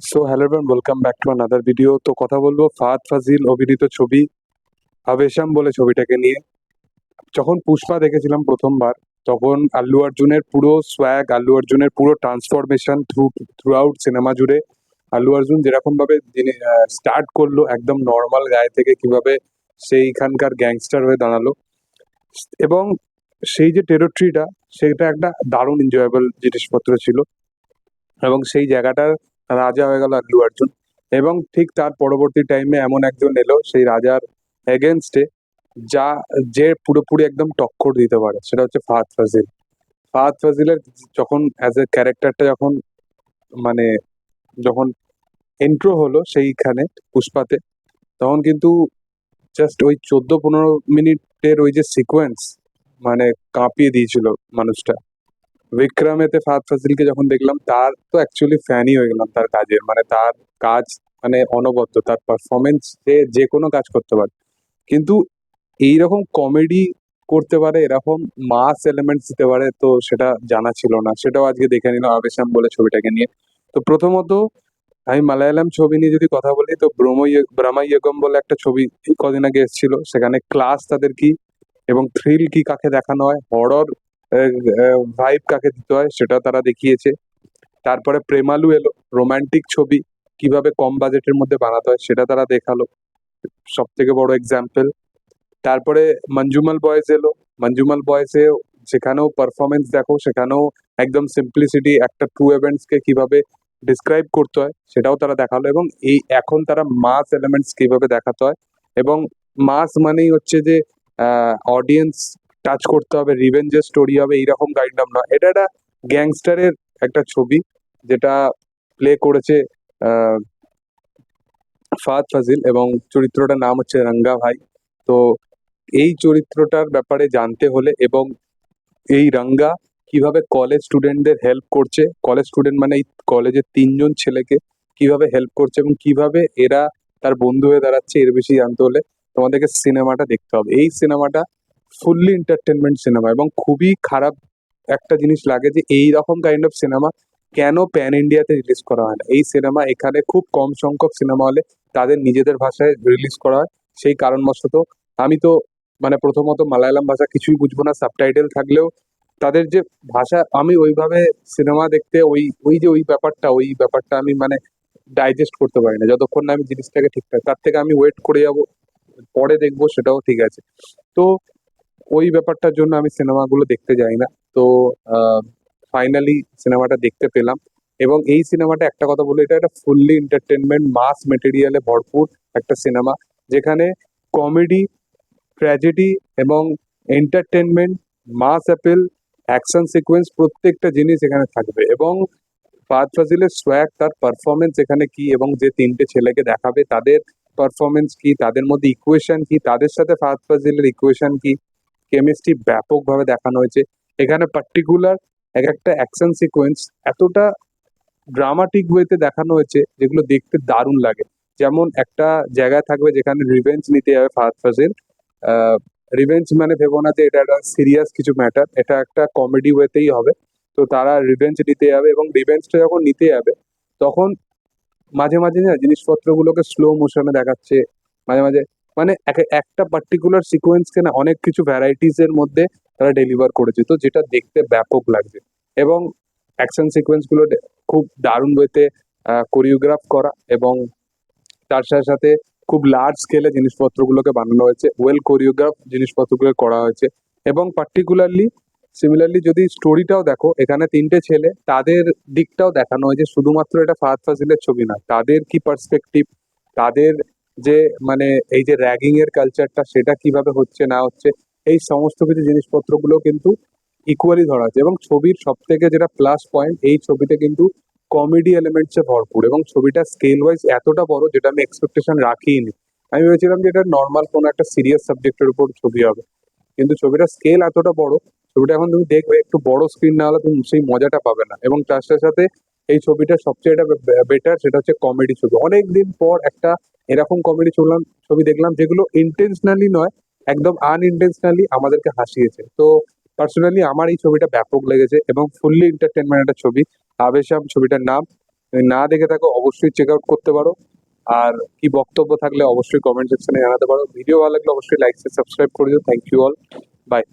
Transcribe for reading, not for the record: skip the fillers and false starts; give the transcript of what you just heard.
So hello everyone, welcome back to another video. তো কথা বলবো ফাহাদ ফাজিল অভিনীত ছবি আবেশাম বলে ছবিটাকে নিয়ে। যখন পুষ্পা দেখেছিলাম প্রথমবার, তখন আল্লু অর্জুনের পুরো সোয়াগ, আল্লু অর্জুনের পুরো ট্রান্সফরমেশন থ্রু আউট সিনেমা জুড়ে, আল্লু অর্জুন যেরকম ভাবে স্টার্ট করলো একদম নর্মাল গায়ে থেকে, কিভাবে সেইখানকার গ্যাংস্টার হয়ে দাঁড়ালো, এবং সেই যে টেরিটরিটা, সেটা একটা দারুণ এনজয়েবল জিনিসপত্র ছিল। এবং সেই জায়গাটার রাজা হয়ে গেল আল্লু অর্জুন। এবং ঠিক তার পরবর্তী টাইমে এমন একজন এলো সেই রাজার এগেনস্টে, যা যে পুরোপুরি একদম টক্কর দিতে পারে, সেটা হচ্ছে ফাহাদ ফাজিল। ফাহাদ ফাজিলের যখন অ্যাজ এ ক্যারেক্টারটা যখন মানে যখন এন্ট্রো হলো সেইখানে পুষ্পাতে, তখন কিন্তু জাস্ট ওই 14-15 মিনিটের ওই যে সিকোয়েন্স, মানে কাঁপিয়ে দিয়েছিল মানুষটা। বিক্রমেতে ফাহাদ ফাজিলকে যখন দেখলাম, তার তো অ্যাকচুয়ালি ফ্যানই হয়ে গেলাম তার কাজের, মানে তার কাজ মানে অনবদ্য, তার পারফরমেন্স, সে যে কোনো কাজ করতে পারে। কিন্তু এইরকম কমেডি করতে পারে, এরকম মাস এলিমেন্টস দিতে পারে, তো সেটা জানা ছিল না। সেটাও আজকে দেখে নিলাম আবেশাম বলে ছবিটাকে নিয়ে। তো প্রথমত আমি মালায়ালাম ছবি নিয়ে যদি কথা বলি, তো ব্রহ্মাইয়গম বলে একটা ছবি এই কদিন আগে এসেছিল। সেখানে ক্লাস তাদের কি এবং থ্রিল কি কাকে দেখানো হয়, হরর ভাইব কাকে দিতে হয়, সেটা তারা দেখিয়েছে। তারপরে প্রেমালু এলো, রোমান্টিক ছবি কিভাবে কম বাজেটের মধ্যে বানাতে হয় সেটা তারা দেখালো, সব থেকে বড় এক্সাম্পল। তারপরে মঞ্জুমাল বয়েজ এলো, মঞ্জুমাল বয়েজে সেখানেও পারফরমেন্স দেখো, সেখানেও একদম সিম্পলিসিটি, একটা ট্রু ইভেন্টস কে কিভাবে ডিসক্রাইব করতে হয় সেটাও তারা দেখালো। এবং এই এখন তারা মাস এলিমেন্টস কিভাবে দেখাতে হয়, এবং মাস মানেই হচ্ছে যে অডিয়েন্স টাচ করতে হবে, রিভেঞ্জের স্টোরি হবে, এইরকম কাইন্ড অফ না। এটা একটা গ্যাংস্টারের একটা ছবি, যেটা প্লে করেছে আহ, ফাহাদ ফাজিল, এবং চরিত্রটার নাম হচ্ছে রঙ্গা ভাই। তো এই চরিত্রটার ব্যাপারে জানতে হলে, এবং এই রঙ্গা কিভাবে কলেজ স্টুডেন্টদের হেল্প করছে, কলেজ স্টুডেন্ট মানে এই কলেজের 3জন ছেলেকে কিভাবে হেল্প করছে এবং কিভাবে এরা তার বন্ধু হয়ে দাঁড়াচ্ছে, এর বেশি জানতে হলে তোমাদেরকে সিনেমাটা দেখতে হবে। এই সিনেমাটা ফুললি এন্টারটেনমেন্ট সিনেমা, এবং খুবই খারাপ একটা জিনিস লাগে যে এই রকম কাইন্ড অফ সিনেমা কেন প্যান ইন্ডিয়াতে রিলিজ করা হয় না। এই সিনেমা এখানে খুব কম সংখ্যক সিনেমা হলে তাদের নিজেদের ভাষায় রিলিজ করা হয়। সেই কারণবশত আমি তো মানে প্রথমত মালায়ালাম ভাষা কিছুই বুঝবো না, সাবটাইটেল থাকলেও তাদের যে ভাষা, আমি ওইভাবে সিনেমা দেখতে ওই ওই যে ওই ব্যাপারটা আমি মানে ডাইজেস্ট করতে পারি না যতক্ষণ না আমি জিনিসটাকে ঠিকঠাক। তার থেকে আমি ওয়েট করে যাব, পরে দেখবো, সেটাও ঠিক আছে। তো ওই ব্যাপারটার জন্য আমি সিনেমাগুলো দেখতে যাই না। তো ফাইনালি সিনেমাটা দেখতে পেলাম। এবং এই সিনেমাটা একটা কথা বলি, এটা একটা ফুললি এন্টারটেনমেন্ট মাস মেটেরিয়ালে ভরপুর একটা সিনেমা, যেখানে কমেডি, ট্র্যাজেডি এবং এন্টারটেনমেন্ট, মাস অ্যাপেল, অ্যাকশন সিকোয়েন্স, প্রত্যেকটা জিনিস এখানে থাকবে। এবং ফাহাদ ফাজিলের সোয়াগ, তার পারফরমেন্স এখানে কি, এবং যে 3টে ছেলেকে দেখাবে তাদের পারফরমেন্স কি, তাদের মধ্যে ইকুয়েশন কি, তাদের সাথে ফাহাদ ফাজিলের ইকুয়েশন কি, কেমিস্ট্রি ব্যাপকভাবে দেখানো হয়েছে। এখানে পার্টিকুলার এক একটা অ্যাকশন সিকোয়েন্স এতটা ড্রামাটিক ওয়েতে দেখানো হয়েছে, যেগুলো দেখতে দারুণ লাগে। যেমন একটা জায়গায় থাকবে যেখানে রিভেঞ্জ নিতে যাবে ফাহাদ ফাজিল। রিভেঞ্জ মানে ভেবো না যে এটা একটা সিরিয়াস কিছু ম্যাটার, এটা একটা কমেডি ওয়েতেই হবে। তো তারা রিভেঞ্জ নিতে যাবে, এবং রিভেঞ্জটা যখন নিতে যাবে, তখন মাঝে মাঝে না জিনিসপত্রগুলোকে স্লো মোশনে দেখাচ্ছে, মাঝে মাঝে মানে একটা পার্টিকুলার সিকোয়েন্সকে না অনেক কিছু ভ্যারাইটিস এর মধ্যে তারা ডেলিভার করেছে, তো যেটা দেখতে ব্যাপক লাগছে। এবং অ্যাকশন সিকোয়েন্স গুলো খুব দারুণ ওয়েতে কোরিওগ্রাফ করা, এবং তার সাথে সাথে খুব লার্জ স্কেলে জিনিসপত্রগুলোকে বানানো হয়েছে, ওয়েল কোরিওগ্রাফ জিনিসপত্রগুলো করা হয়েছে। এবং পার্টিকুলারলি সিমিলারলি যদি স্টোরিটাও দেখো, এখানে 3টে ছেলে, তাদের দিকটাও দেখানো হয়েছে। শুধুমাত্র এটা ফাহাদ ফাজিলের ছবি না, তাদের কি পার্সপেক্টিভ, তাদের যে মানে এই যে র্যাগিং এর কালচারটা, সেটা কিভাবে হচ্ছে না হচ্ছে, এই সমস্ত কিছু জিনিসপত্রগুলো কিন্তু ইকুয়ালি ধরা আছে। এবং ছবির সব থেকে যেটা প্লাস পয়েন্ট, এই ছবিতে কিন্তু কমেডি এলিমেন্টসে ভরপুর, এবং ছবিটা স্কেল ওয়াইজ এতটা বড়, যেটা আমি এক্সপেকটেশন রাখিনি। আমি ভেবেছিলাম যে এটা নর্মাল কোনো একটা সিরিয়াস সাবজেক্টের উপর ছবি হবে, কিন্তু ছবিটার স্কেল এতটা বড়। ছবিটা এখন তুমি দেখবে, একটু বড় স্ক্রিন না হলে তুমি সেই মজাটা পাবে না। এবং তার সাথে সাথে এই ছবিটা সবচেয়ে এটা বেটার, সেটা হচ্ছে কমেডি ছবি। অনেকদিন পর একটা এরকম কমেডি ছবি দেখলাম, যেগুলো ইন্টেনশনালি নয়, একদম আনইনটেনশনালি আমাদেরকে হাসিয়েছে। তো পার্সোনালি আমার এই ছবিটা ব্যাপক লেগেছে, এবং ফুললি এন্টারটেনমেন্ট একটা ছবি, আবেশাম ছবিটার নাম। যদি না দেখে থাকো অবশ্যই চেক আউট করতে পারো। আর কি বক্তব্য থাকলে অবশ্যই কমেন্ট সেকশনে জানাতে পারো। ভিডিও ভালো লাগলে অবশ্যই লাইক সাবস্ক্রাইব করে দিও। Thank you all, by.